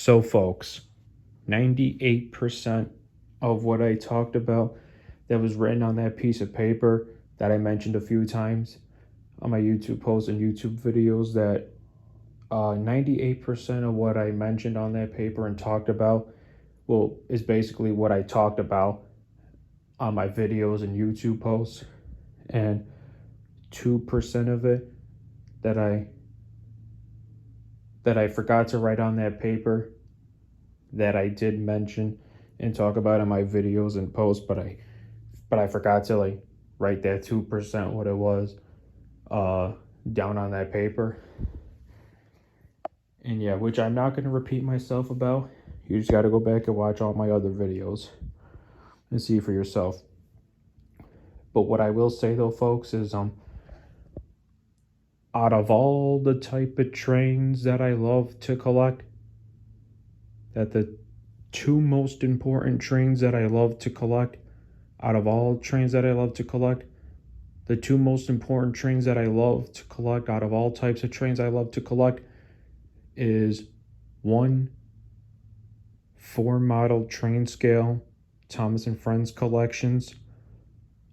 So, folks, 98% of what I talked about that was written on that piece of paper that I mentioned a few times on my YouTube posts and YouTube videos, that 98% of what I mentioned on that paper and talked about, well, is basically what I talked about on my videos and YouTube posts. And 2% of it that I forgot to write on that paper that I did mention and talk about in my videos and posts, but I forgot to write that 2% what it was down on that paper. And yeah, which I'm not going to repeat myself about. You just got to go back and watch all my other videos and see for yourself. But what I will say though, folks, is out of all the type of trains that I love to collect, that the two most important trains that I love to collect, out of all trains that I love to collect, the two most important trains that I love to collect out of all types of trains I love to collect is one, 4 model train scale Thomas and Friends collections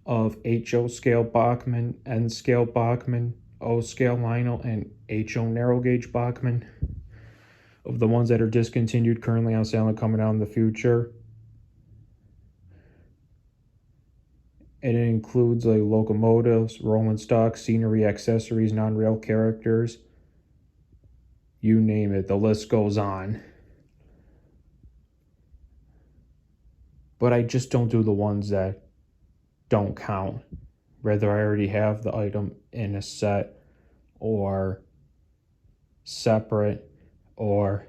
of HO scale Bachmann, N scale Bachmann, O scale Lionel, and HO narrow gauge Bachmann, of the ones that are discontinued, currently on sale and coming out in the future. And it includes locomotives, rolling stock, scenery, accessories, non-rail characters, you name it, the list goes on. But I just don't do the ones that don't count, whether I already have the item in a set or separate, or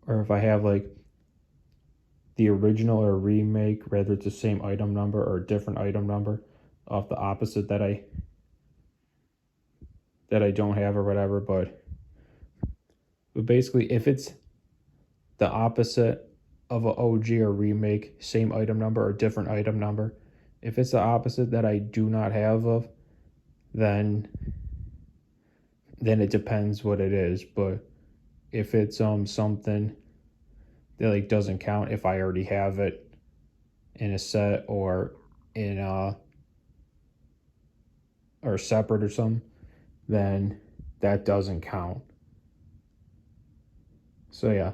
if I have the original or remake, whether it's the same item number or a different item number of the opposite that I don't have or whatever. But basically, if it's the opposite of a OG or remake, same item number or different item number, if it's the opposite that I do not have of, then it depends what it is. But if it's something that doesn't count, if I already have it in a set or in or separate or something, then that doesn't count. So yeah,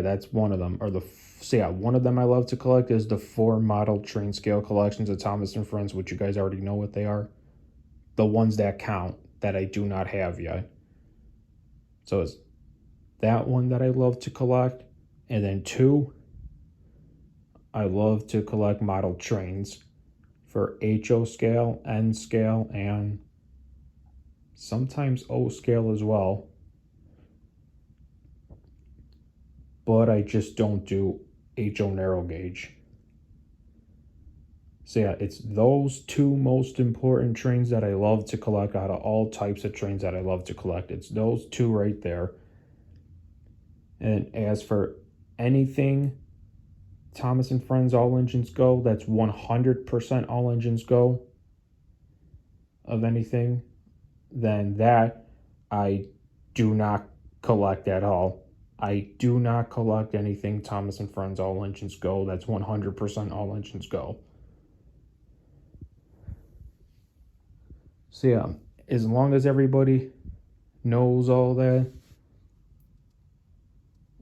that's one of them. One of them I love to collect is the 4 model train scale collections of Thomas and Friends, which you guys already know what they are. The ones that count that I do not have yet. So it's that one that I love to collect. And then 2, I love to collect model trains for HO scale, N scale, and sometimes O scale as well. But I just don't do HO narrow gauge. So yeah, it's those 2 most important trains that I love to collect out of all types of trains that I love to collect. It's those 2 right there. And as for anything Thomas and Friends all engines go, that's 100% all engines go of anything, then that I do not collect at all. I do not collect anything Thomas and Friends all engines go. That's 100% all engines go. So yeah, as long as everybody knows all that,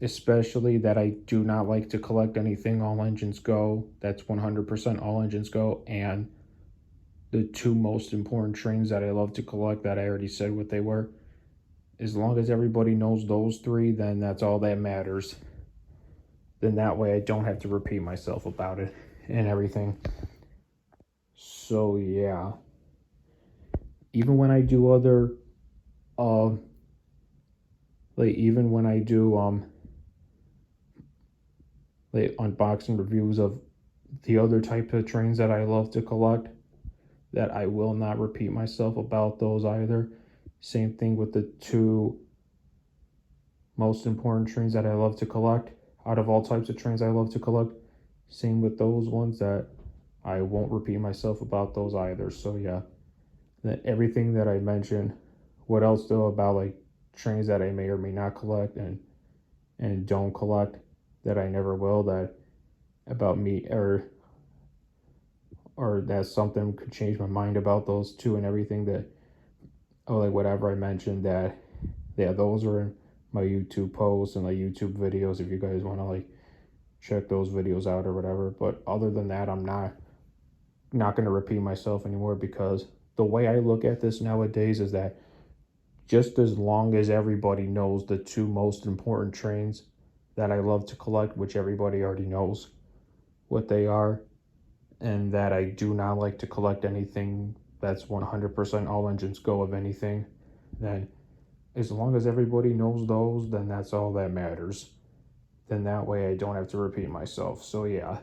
especially that I do not like to collect anything all engines go, that's 100% all engines go, and the 2 most important trains that I love to collect that I already said what they were, as long as everybody knows those 3, then that's all that matters. Then that way I don't have to repeat myself about it and everything. So yeah, even when I do other even when I do unboxing reviews of the other type of trains that I love to collect, that I will not repeat myself about those either. Same thing with the 2 most important trains that I love to collect out of all types of trains I love to collect. Same with those ones, that I won't repeat myself about those either. So yeah, that everything that I mentioned what else though about like trains that I may or may not collect and don't collect that I never will, that about me, or that something could change my mind about those two and everything, that, oh, like whatever I mentioned, that yeah, those are in my YouTube posts and like YouTube videos if you guys want to like check those videos out or whatever. But other than that, I'm not going to repeat myself anymore, because the way I look at this nowadays is that just as long as everybody knows the two most important trains that I love to collect, which everybody already knows what they are, and that I do not like to collect anything that's 100% all engines go of anything, then as long as everybody knows those, then that's all that matters. Then that way I don't have to repeat myself. So yeah.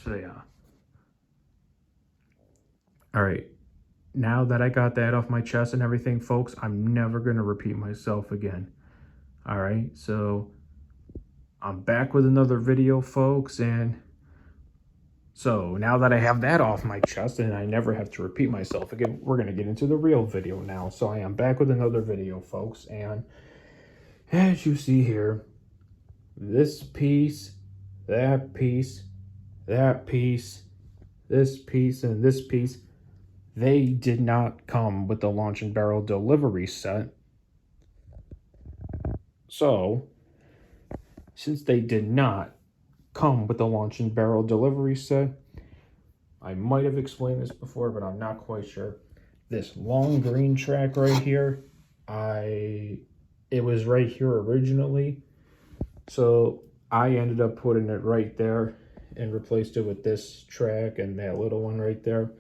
So yeah. All right. Now that I got that off my chest and everything, folks, I'm never going to repeat myself again. All right. So I'm back with another video, folks. And so now that I have that off my chest and I never have to repeat myself again, we're going to get into the real video now. So I am back with another video, folks. And as you see here, this piece, that piece, that piece, this piece, and this piece, they did not come with the launch and barrel delivery set. So, since they did not come with the launch and barrel delivery set, I might have explained this before, but I'm not quite sure. This long green track right here, it was right here originally. So I ended up putting it right there and replaced it with this track and that little one right there.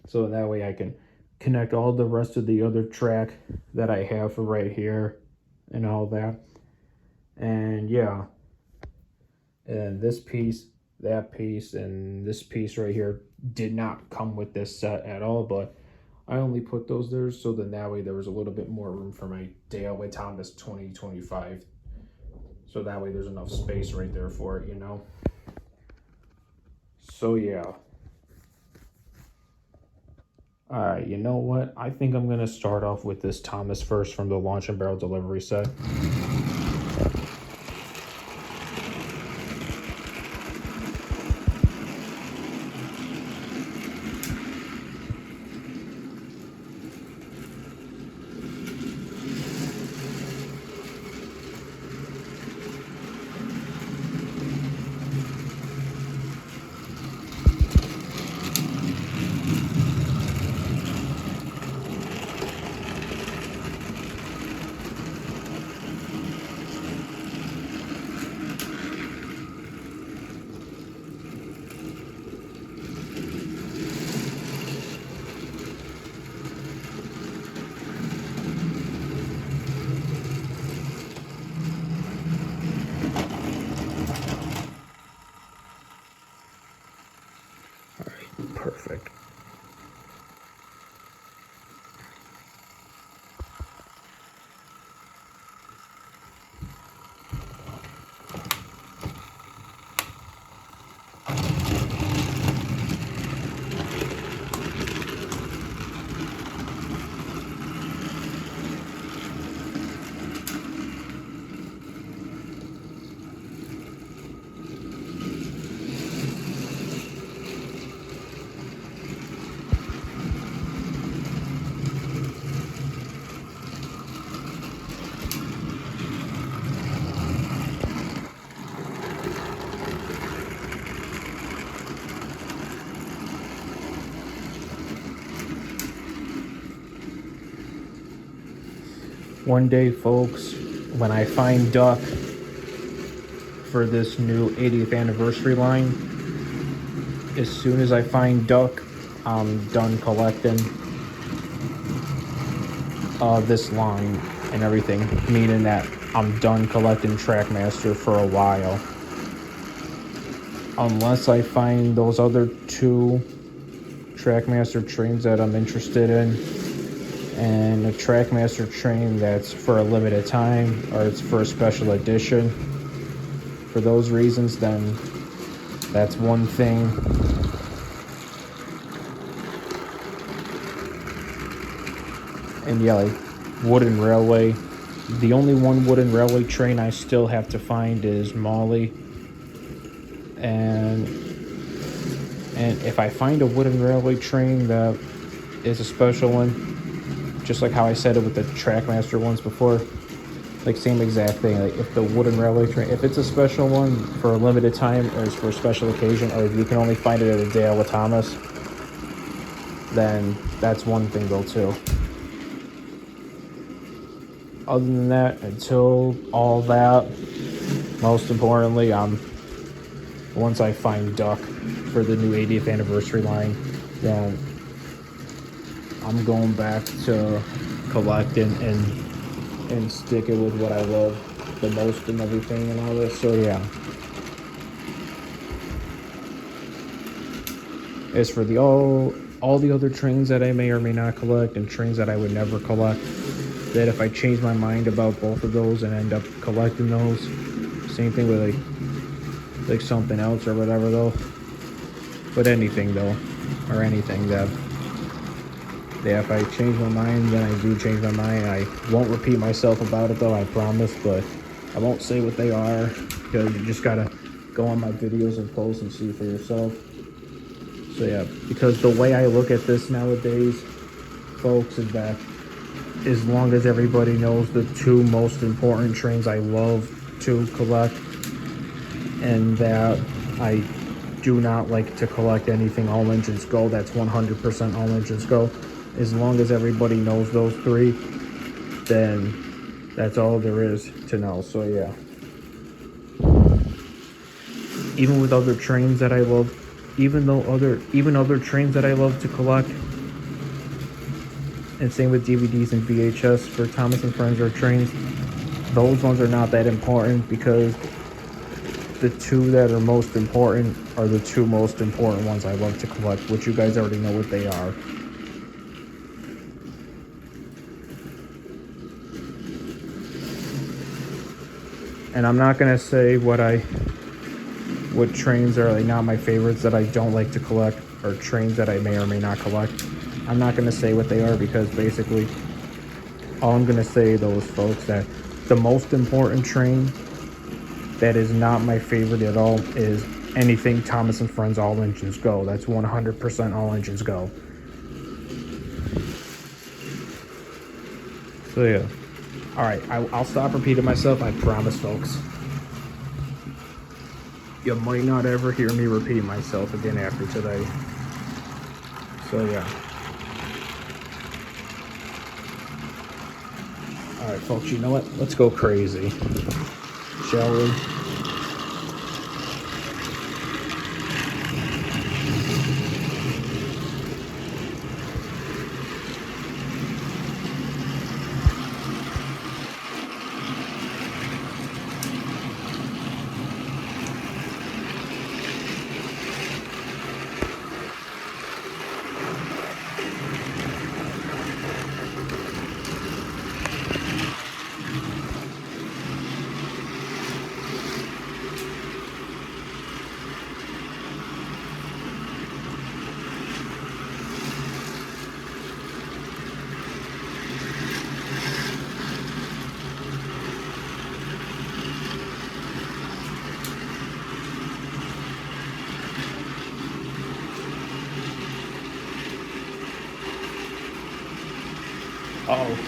So that way I can connect all the rest of the other track that I have for right here and all that. And yeah, and this piece, that piece, and this piece right here did not come with this set at all, but I only put those there so then that way there was a little bit more room for my Dale with Thomas 2025. So that way there's enough space right there for it, you know? So yeah. Alright, you know what? I think I'm going to start off with this Thomas first from the launch and barrel delivery set. Perfect. One day, folks, when I find Duck for this new 80th anniversary line, as soon as I find Duck, I'm done collecting this line and everything, meaning that I'm done collecting Trackmaster for a while. Unless I find those other two Trackmaster trains that I'm interested in, and a Trackmaster train that's for a limited time or it's for a special edition, for those reasons, then that's one thing. And yeah, like wooden railway. The only one wooden railway train I still have to find is Molly. And if I find a wooden railway train that is a special one, just like how I said it with the Trackmaster ones before, like same exact thing. Like if the wooden railway train, if it's a special one for a limited time or it's for a special occasion, or if you can only find it at a Dale with Thomas, then that's one thing though too. Other than that, until all that, most importantly, once I find Duck for the new 80th anniversary line, then I'm going back to collecting and sticking with what I love the most and everything and all this. So yeah. As for the all the other trains that I may or may not collect and trains that I would never collect, that if I change my mind about both of those and end up collecting those, same thing with like something else or whatever though. But anything though, or anything that if I change my mind, then I do change my mind. I won't repeat myself about it though, I promise, but I won't say what they are because you just gotta go on my videos and posts and see for yourself. So yeah, because the way I look at this nowadays, folks, is that as long as everybody knows the two most important trains I love to collect, and that I do not like to collect anything all engines go, that's 100% all engines go. As long as everybody knows those three, then that's all there is to know. So yeah. Even with other trains that I love, even other trains that I love to collect, and same with DVDs and VHS for Thomas and Friends or trains, those ones are not that important because the two that are most important are the two most important ones I love to collect, which you guys already know what they are. And I'm not gonna say what trains are like not my favorites that I don't like to collect, or trains that I may or may not collect. I'm not gonna say what they are because basically all I'm gonna say, those folks, that the most important train that is not my favorite at all is anything Thomas and Friends all engines go. That's 100% all engines go. So yeah. Alright, I'll stop repeating myself, I promise, folks. You might not ever hear me repeat myself again after today. So yeah. Alright, folks, you know what? Let's go crazy. Shall we?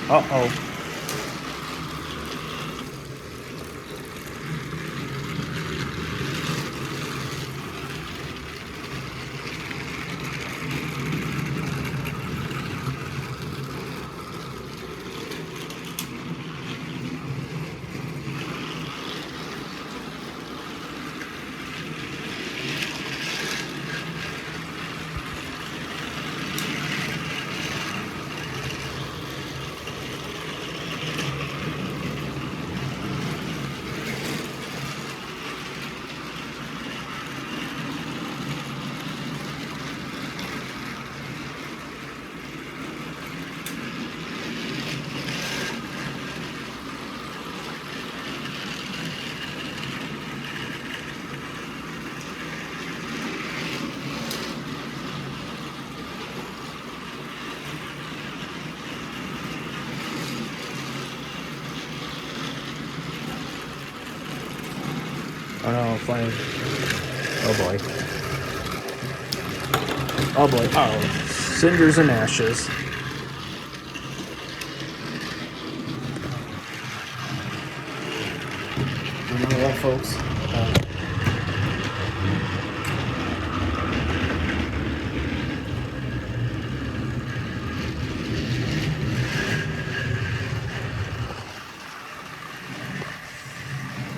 Uh-oh. Oh no, flame. Oh boy. Oh boy. Oh, cinders and ashes. You know what, folks?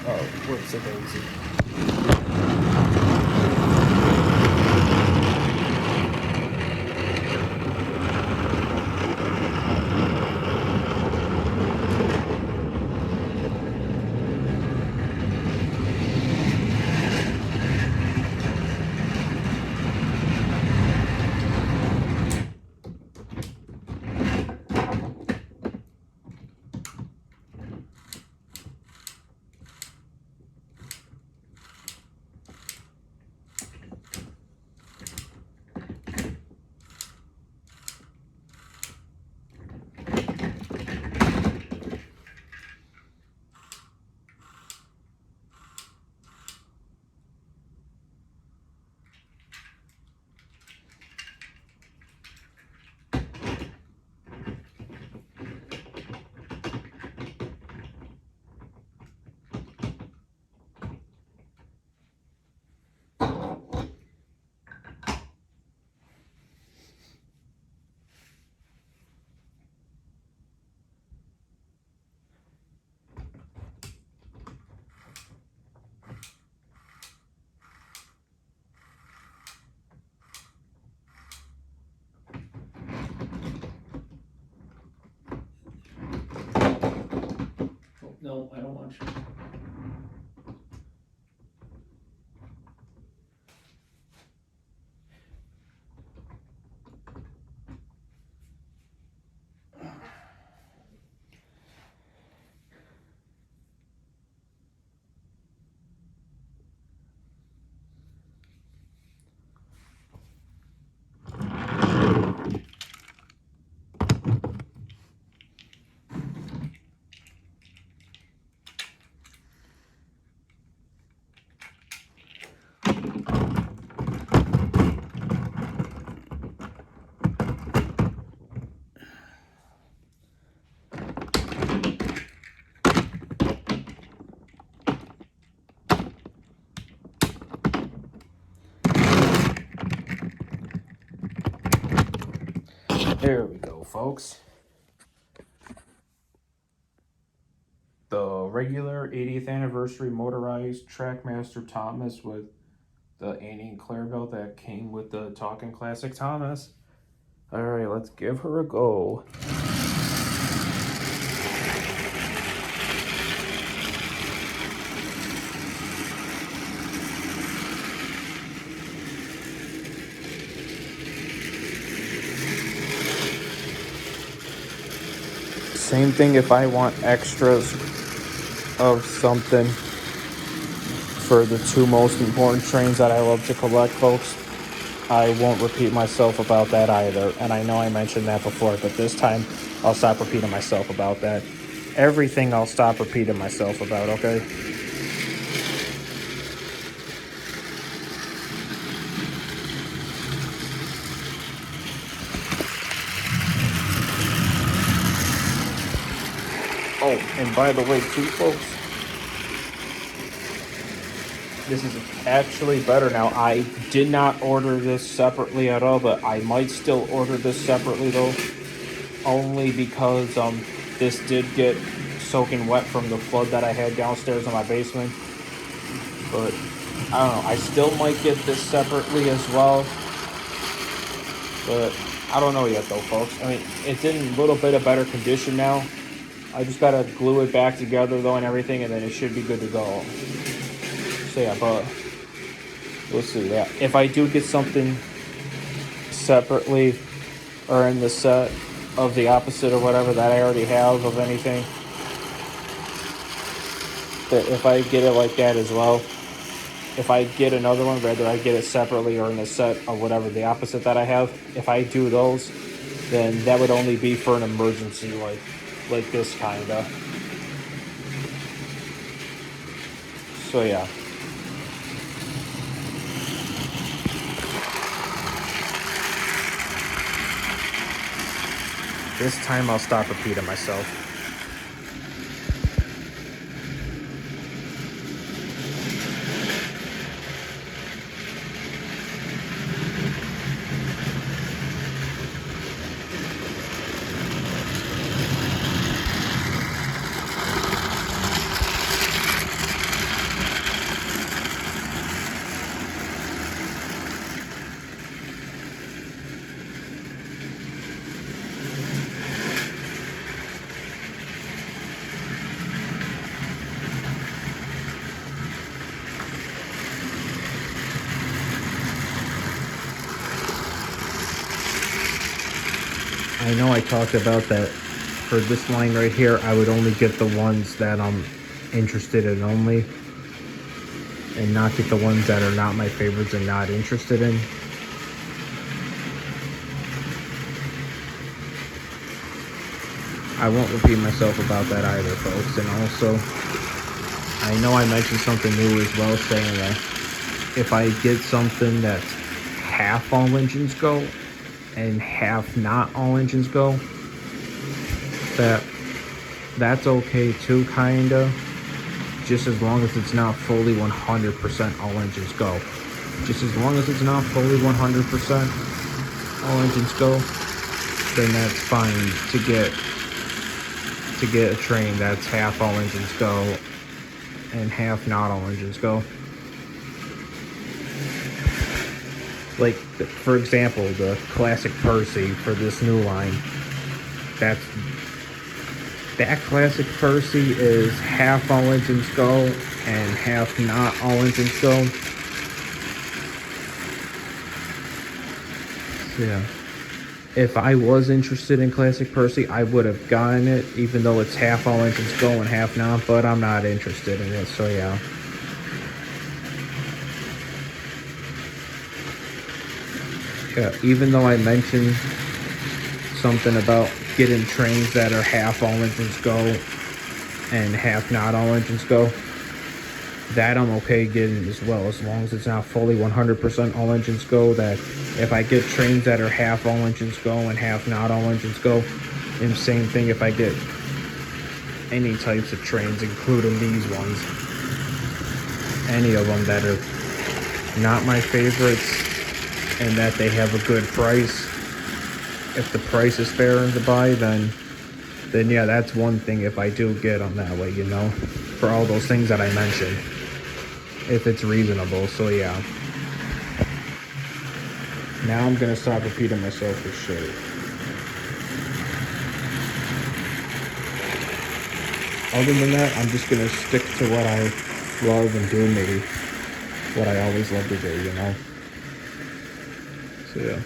Oh, whoops a daisy. No, I don't want you. There we go, folks. The regular 80th anniversary motorized Trackmaster Thomas with the Annie and Claire belt that came with the Talking Classic Thomas. All right, let's give her a go. Same thing if I want extras of something for the two most important trains that I love to collect, folks. I won't repeat myself about that either. And I know I mentioned that before, but this time I'll stop repeating myself about that. Everything I'll stop repeating myself about, okay? Oh, and by the way, too, folks, this is actually better now. I did not order this separately at all, but I might still order this separately, though. Only because this did get soaking wet from the flood that I had downstairs in my basement. But I don't know. I still might get this separately as well. But I don't know yet, though, folks. I mean, it's in a little bit of better condition now. I just gotta glue it back together, though, and everything, and then it should be good to go. So yeah, but we'll see. Yeah, if I do get something separately or in the set of the opposite or whatever that I already have of anything, that if I get it like that as well, if I get another one, whether I get it separately or in the set of whatever the opposite that I have, if I do those, then that would only be for an emergency, like this kinda. So yeah. This time I'll stop repeating myself. I know I talked about that for this line right here, I would only get the ones that I'm interested in only, and not get the ones that are not my favorites and not interested in. I won't repeat myself about that either, folks. And also, I know I mentioned something new as well, saying that if I get something that's half all engines go and half not all engines go, that's okay too, kinda, just as long as it's not fully 100% all engines go. Just as long as it's not fully 100% all engines go, then that's fine to get a train that's half all engines go and half not all engines go. Like, for example, the classic Percy for this new line, that classic Percy is half all engines go and half not all engines go. So yeah, if I was interested in classic Percy, I would have gotten it, even though it's half all engines go and half not, but I'm not interested in it, so yeah. Yeah, even though I mentioned something about getting trains that are half all engines go and half not all engines go, that I'm okay getting as well, as long as it's not fully 100% all engines go. That if I get trains that are half all engines go and half not all engines go, and same thing if I get any types of trains, including these ones, any of them that are not my favorites and that they have a good price. If the price is fair to buy, then yeah, that's one thing if I do get them that way, for all those things that I mentioned, if it's reasonable. So yeah, now I'm gonna stop repeating myself for sure. Other than that, I'm just gonna stick to what I love and do, maybe what I always love to do, So yeah.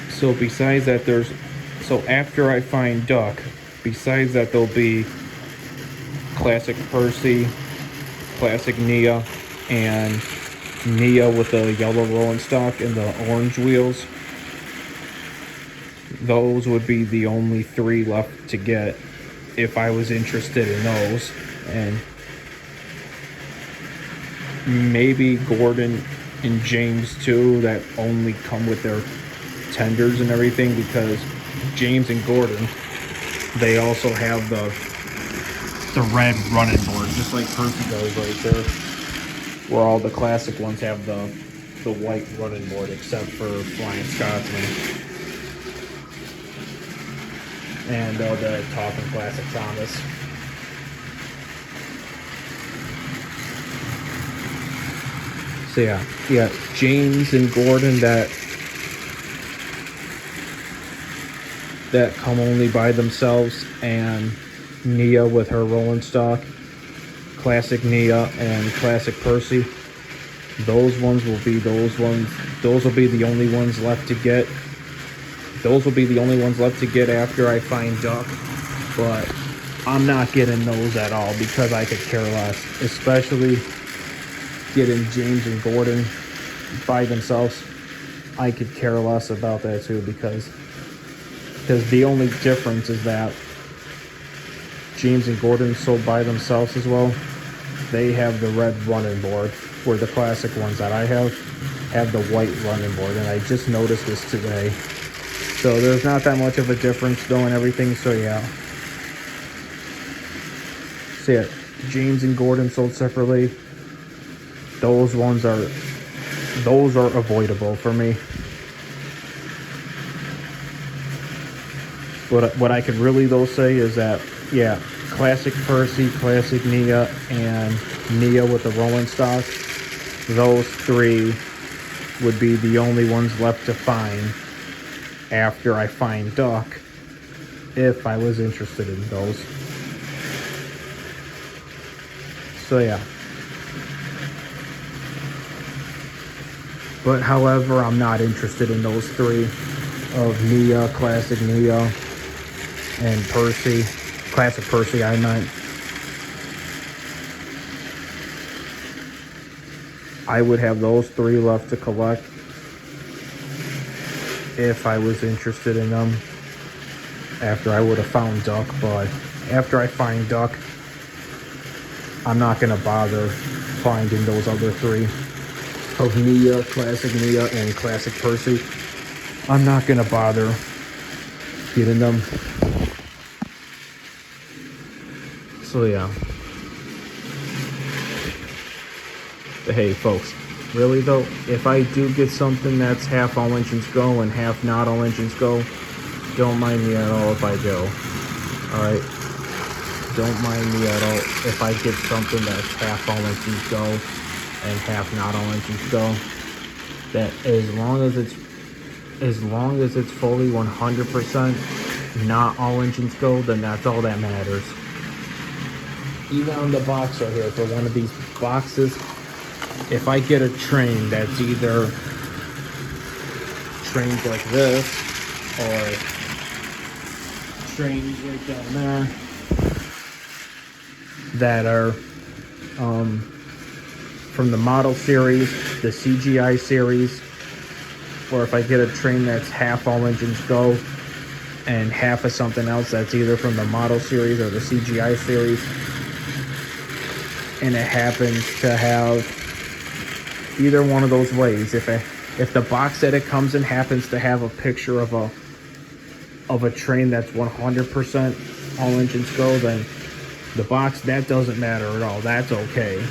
So besides that, after I find Duck, besides that, there'll be classic Percy, classic Nia, and Nia with the yellow rolling stock and the orange wheels. Those would be the only three left to get if I was interested in those. And maybe Gordon and James too, that only come with their tenders and everything, because James and Gordon, they also have the red running board, just like Percy does right there, where all the classic ones have the white running board, except for Flying Scotsman and the Talking Classic Thomas. So yeah, James and Gordon that come only by themselves, and Nia with her rolling stock, classic Nia and classic Percy. Those ones will be those ones. Those will be the only ones left to get. Those will be the only ones left to get after I find Duck. But I'm not getting those at all, because I could care less. Especially getting James and Gordon by themselves, I could care less about that too, because the only difference is that James and Gordon sold by themselves as well. They have the red running board, where the classic ones that I have have the white running board, and I just noticed this today. So there's not that much of a difference though and everything, so yeah. So yeah, James and Gordon sold separately. Those are avoidable for me. What I could really though say is that, yeah, classic Percy, classic Nia, and Nia with the rolling stock, those three would be the only ones left to find after I find Duck, if I was interested in those. So yeah. But however, I'm not interested in those three of Nia, classic Nia, and Percy. Classic Percy, I meant. I would have those three left to collect if I was interested in them after I would have found Duck. But after I find Duck, I'm not going to bother finding those other three of Nia, classic Nia, and classic Percy. I'm not going to bother getting them. So yeah. But hey folks, really though, if I do get something that's half all engines go and half not all engines go, don't mind me at all if I do. Alright? Don't mind me at all if I get something that's half all engines go and half not all engines go. That as long as it's fully 100% not all engines go, then that's all that matters. Even on the box right here, for one of these boxes, if I get a train that's either trains like this or trains right down there that are from the model series, the CGI series, or if I get a train that's half all engines go and half of something else that's either from the model series or the CGI series, and it happens to have either one of those ways, if the box that it comes in happens to have a picture of a train that's 100% all engines go, then the box, that doesn't matter at all. That's okay.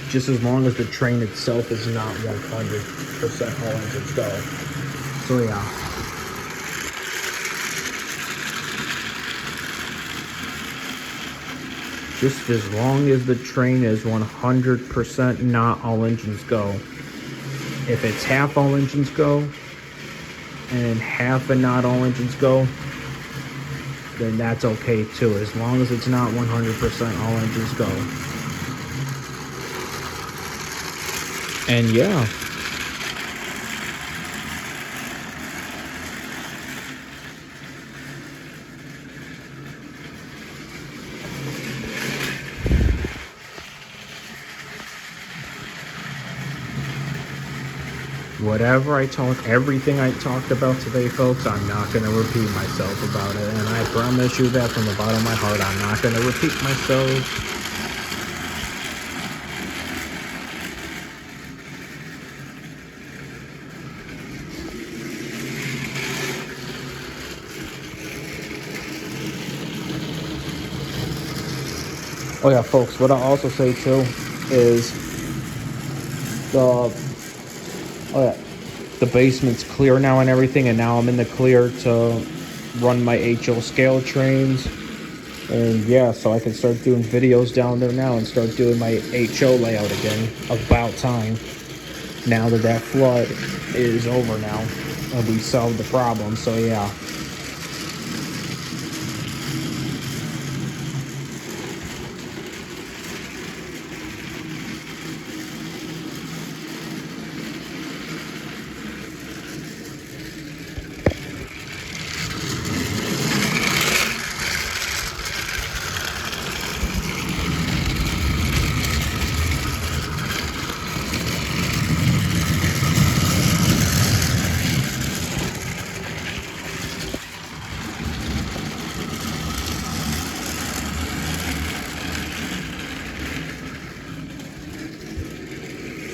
Just as long as the train itself is not 100% all engines go. So yeah. Just as long as the train is 100% not all engines go. If it's half all engines go and half and not all engines go, then that's okay too, as long as it's not 100% all engines go. And yeah. Everything I talked about today, folks, I'm not going to repeat myself about it. And I promise you that from the bottom of my heart, I'm not going to repeat myself. Oh yeah, folks, what I'll also say too is the basement's clear now and everything, and now I'm in the clear to run my HO scale trains. And yeah, so I can start doing videos down there now and start doing my HO layout again. About time. Now that flood is over now and we solved the problem, so yeah.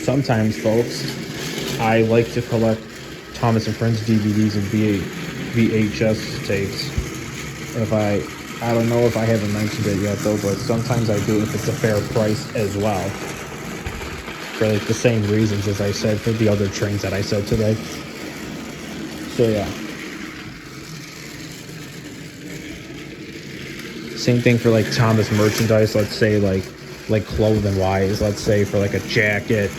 sometimes, folks, I like to collect Thomas and Friends DVDs and VHS tapes. If I don't know if I haven't mentioned it yet though, but sometimes I do if it's a fair price as well. For like the same reasons as I said for the other trains that I said today. So yeah. Same thing for like Thomas merchandise, let's say like clothing wise, let's say for like a jacket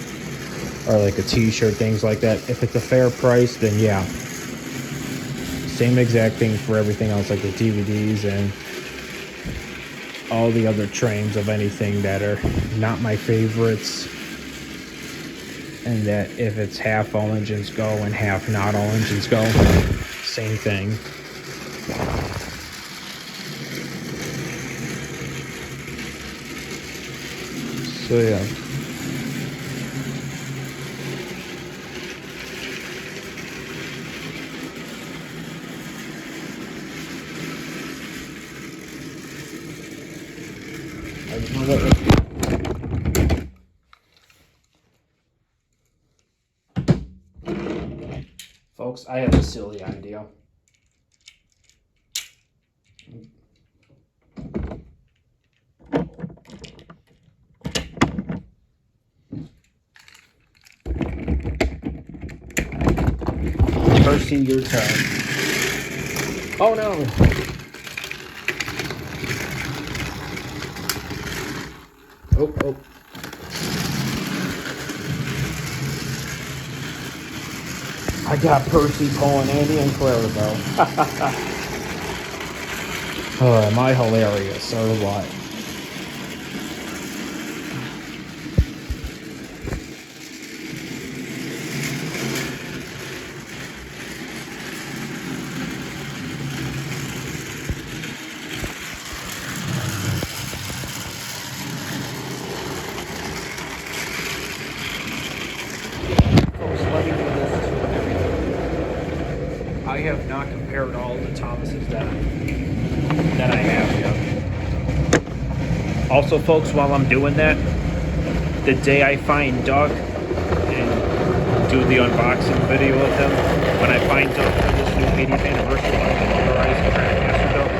or like a t-shirt, things like that. If it's a fair price, then yeah. Same exact thing for everything else, like the DVDs and all the other trains of anything that are not my favorites. And that if it's half all engines go and half not all engines go, same thing. So yeah. Folks, I have a silly idea. Percy, your turn. Oh no! Oh. I got Percy pulling Andy and Clarabelle. Oh, am I hilarious or what? I have not compared all the Thomases that I have yet. Also, folks, while I'm doing that, the day I find Doug and do the unboxing video of him, when I find Doug for this new 80th anniversary of the Motorized Trackmaster Doug,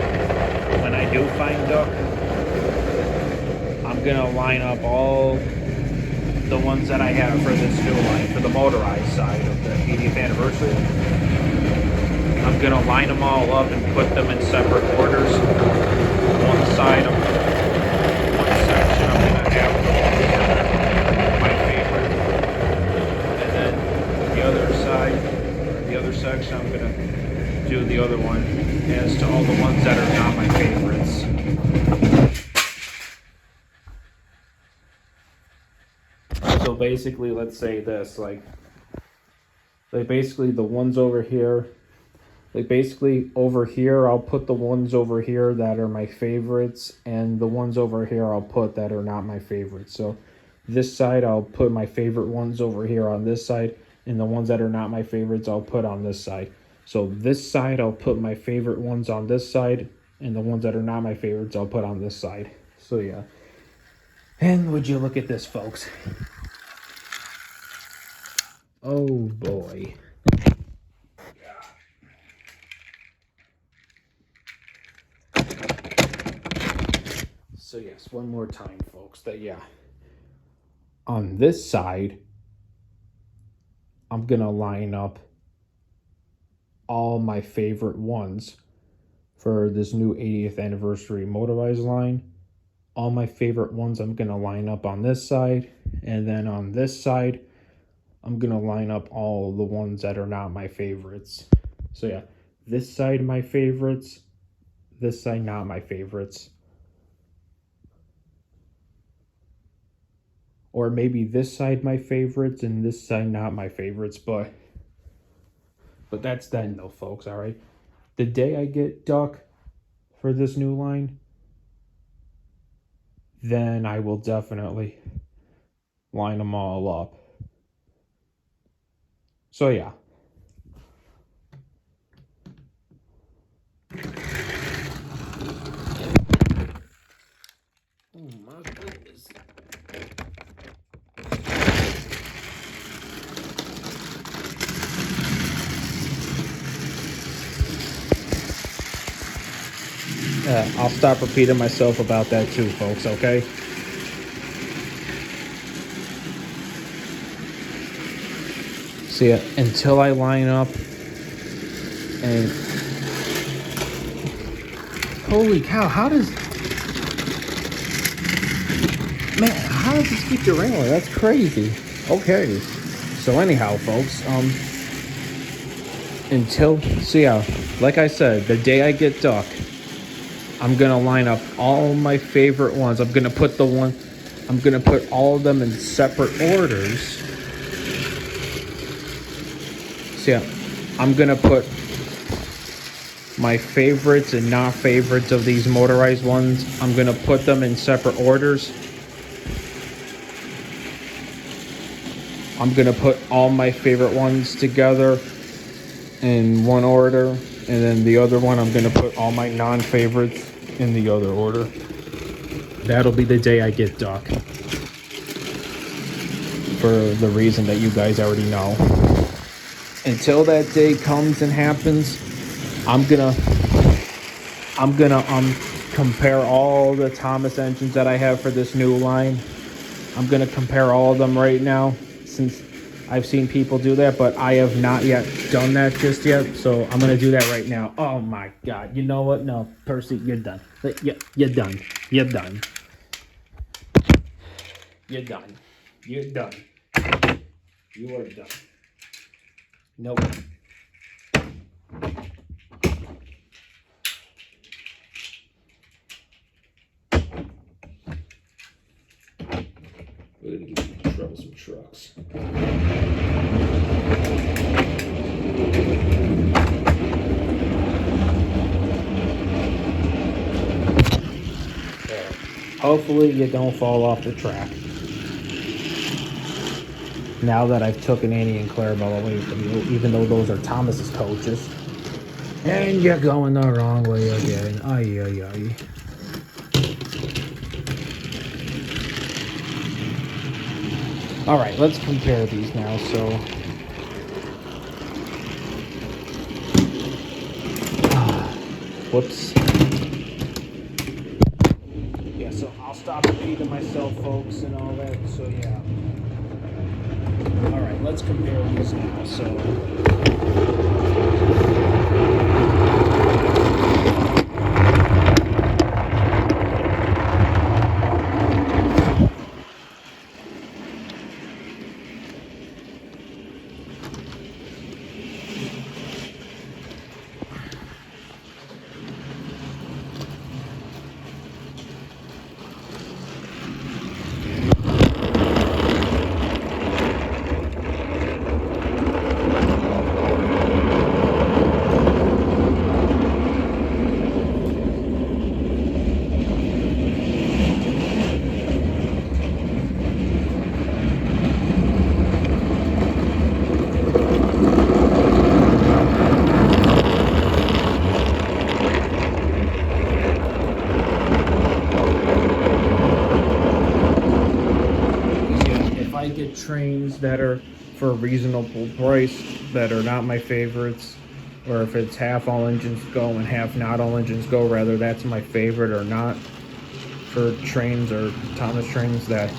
when I do find Doug, I'm gonna line up all the ones that I have for this new line, for the motorized side of the 80th anniversary. I'm gonna line them all up and put them in separate orders. One section I'm gonna have my favorite, and then the other section I'm gonna do the other one as to all the ones that are not my favorites. So basically, let's say this, like basically the ones over here. Like basically over here, I'll put the ones over here that are my favorites, and the ones over here I'll put that are not my favorites. So this side, I'll put my favorite ones over here on this side, and the ones that are not my favorites, I'll put on this side. So this side, I'll put my favorite ones on this side, and the ones that are not my favorites, I'll put on this side. So yeah. And would you look at this, folks? Oh boy. So yes, one more time, folks, that yeah. On this side, I'm gonna line up all my favorite ones for this new 80th anniversary motorized line. All my favorite ones I'm gonna line up on this side, and then on this side, I'm gonna line up all the ones that are not my favorites. So yeah, this side my favorites, this side not my favorites. Or maybe this side my favorites and this side not my favorites, but that's then though, folks, all right? The day I get Duck for this new line, then I will definitely line them all up. So yeah. Oh my goodness. I'll stop repeating myself about that too, folks, okay? So yeah, until I line up and holy cow, how does this keep derailling? That's crazy. Okay. So anyhow, folks, like I said, the day I get duck, I'm gonna line up all my favorite ones. I'm gonna put all of them in separate orders. So yeah, I'm gonna put my favorites and not favorites of these motorized ones. I'm gonna put them in separate orders. I'm gonna put all my favorite ones together in one order, and then the other one I'm gonna put all my non-favorites in the other order. That'll be the day I get duck, for the reason that you guys already know. Until that day comes and happens, I'm gonna compare all the Thomas engines that I have for this new line. I'm gonna compare all of them right now, since I've seen people do that, but I have not yet done that just yet. So I'm gonna do that right now. Oh my God! You know what? No, Percy, you're done. You're done. You're done. You're done. You're done. You are done. Nope. We're gonna give troublesome trucks. Hopefully you don't fall off the track. Now that I've taken Annie and Clarabelle away from you, even though those are Thomas's coaches. And you're going the wrong way again. Ay, ay, ay. Alright, let's compare these now. So, whoops. Yeah, so I'll stop repeating myself, folks, and all that. So, yeah. Alright, let's compare these now. So, trains that are for a reasonable price that are not my favorites, or if it's half all engines go and half not all engines go, rather that's my favorite or not, for trains or Thomas trains. That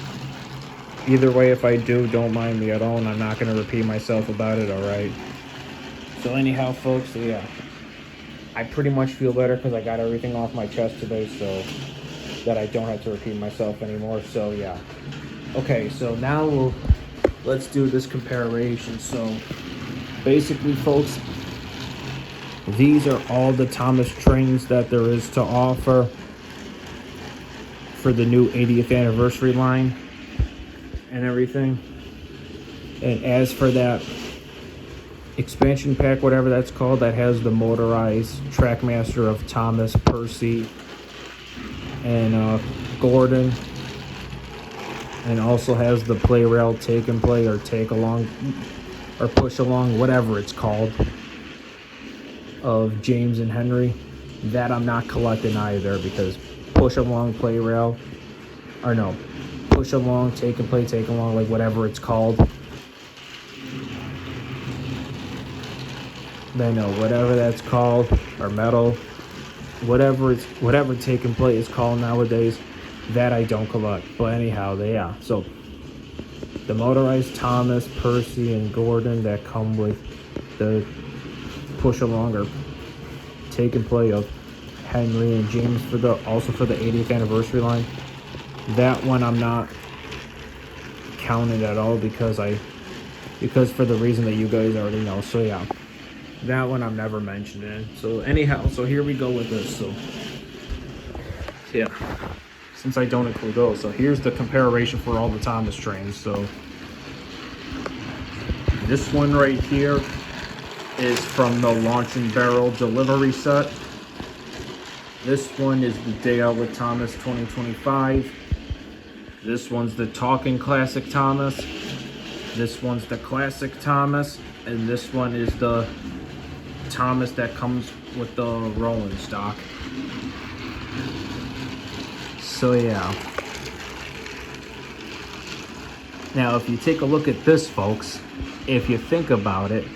either way, if I do, don't mind me at all, and I'm not going to repeat myself about it. All right, so anyhow, folks, yeah, I pretty much feel better because I got everything off my chest today, so that I don't have to repeat myself anymore. So yeah. Okay, so now let's do this comparison. So basically, folks, these are all the Thomas trains that there is to offer for the new 80th anniversary line and everything. And as for that expansion pack, whatever that's called, that has the motorized Trackmaster of Thomas, Percy, and Gordon, and also has the play rail take and play, or take along, or push along, whatever it's called, of James and Henry. That I'm not collecting either, because push along, play rail, or no, push along, take and play, take along, like whatever it's called. They know whatever that's called, or metal. whatever taking plate is called nowadays, that I don't collect. But anyhow, yeah. So the Motorized Thomas, Percy, and Gordon that come with the push along or taking play of Henry and James for the 80th anniversary line. That one I'm not counting at all because for the reason that you guys already know. So yeah, that one I'm never mentioning. So anyhow, so here we go with this. So yeah, since I don't include those, so here's the comparison for all the Thomas trains. So this one right here is from the Launch and Barrel delivery set. This one is the Day Out with Thomas 2025. This one's the Talking Classic Thomas. This one's the Classic Thomas. And this one is the Thomas that comes with the rolling stock. So yeah. Now if you take a look at this, folks, if you think about it,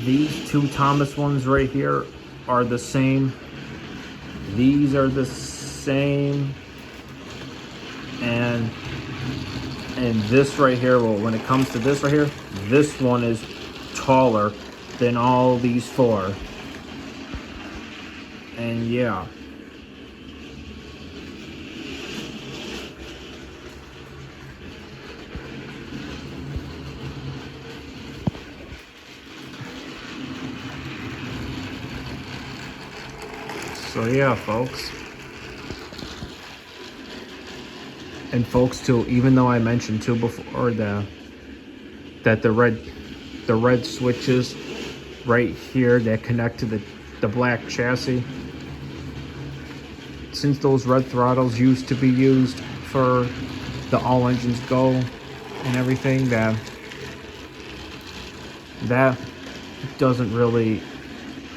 these two Thomas ones right here are the same. These are the same. And this right here, well, when it comes to this right here, this one is taller than all these four. And yeah. So yeah, folks. And folks too, even though I mentioned too before that the red switches right here that connect to the black chassis, since those red throttles used to be used for the all engines go and everything, that doesn't really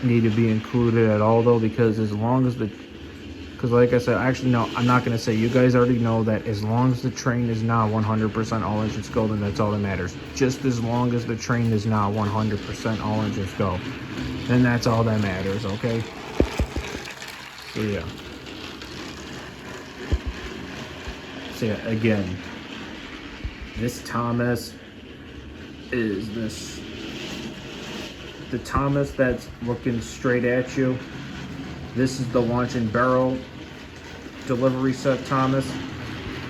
need to be included at all though, because as long as like I said, actually no, I'm not going to say, you guys already know that as long as the train is not 100% all engines go, then that's all that matters. Just as long as the train is not 100% all engines go, then that's all that matters, okay? So yeah. So yeah, again, this Thomas is the Thomas that's looking straight at you. This is the Launch and Barrel delivery set Thomas.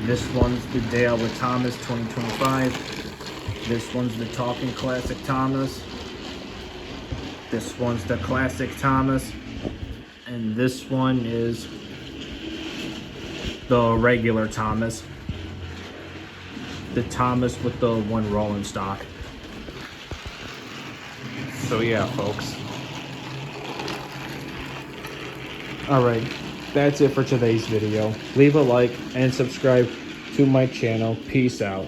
This one's the Day Out with Thomas 2025. This one's the Talking Classic Thomas. This one's the Classic Thomas. And this one is the regular Thomas. The Thomas with the one rolling stock. So yeah, folks. Alright, that's it for today's video. Leave a like and subscribe to my channel. Peace out.